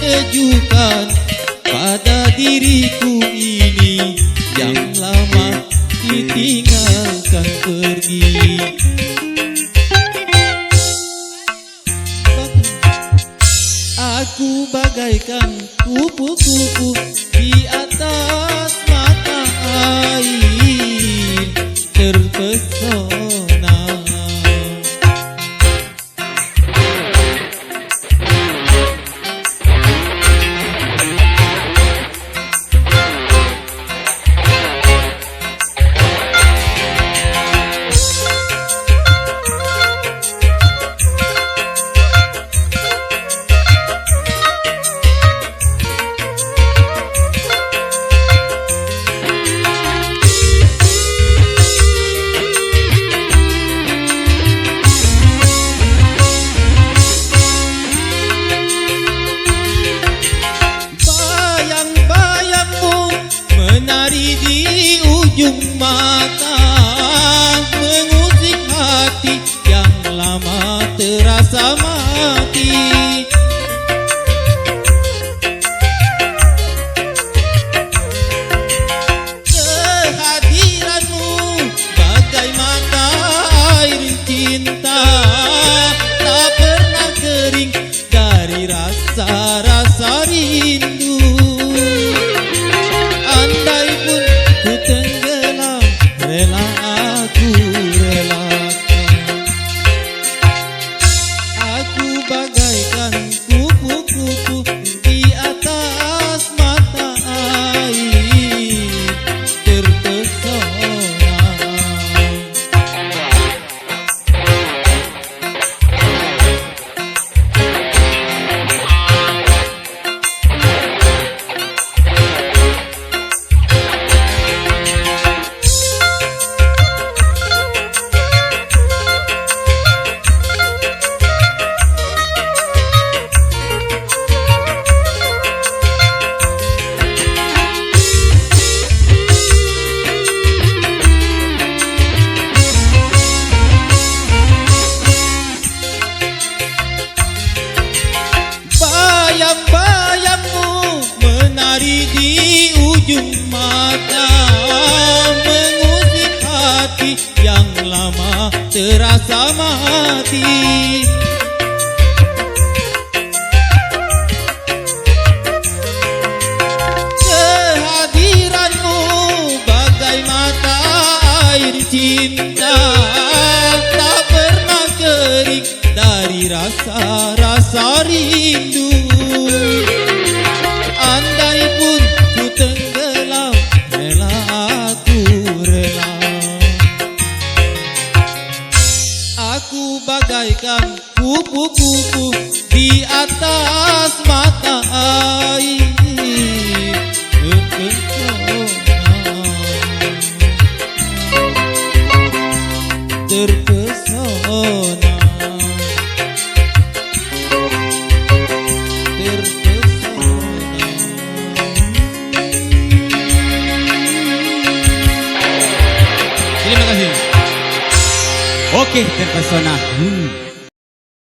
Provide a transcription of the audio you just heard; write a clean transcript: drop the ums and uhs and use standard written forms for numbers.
kejutan pada diriku ini yang lama ditinggalkan pergi. Aku bagaikan kupu-kupu di atas mata air, terpesona. Menari di ujung mata, mengusik hati yang lama terasa mati. Kehadiranmu bagai mata air cinta, tak pernah kering dari rasa-rasa rindu. Andai pun ku tenggelam, rela aku relakan. Aku bagaikan kupu-kupu di atas mata air, terpesona. Bayang-bayangmu menari di ujung mata, mengusik hati yang lama terasa mati. Kehadiranmu bagai mata air cinta, tak pernah kering dari rasa-rasa rindu. Andai pun ku tenggelam, rela aku rela. Aku bagaikan kupu-kupu di atas mata air, terpesona. Terima kasih. Oke, terpesona.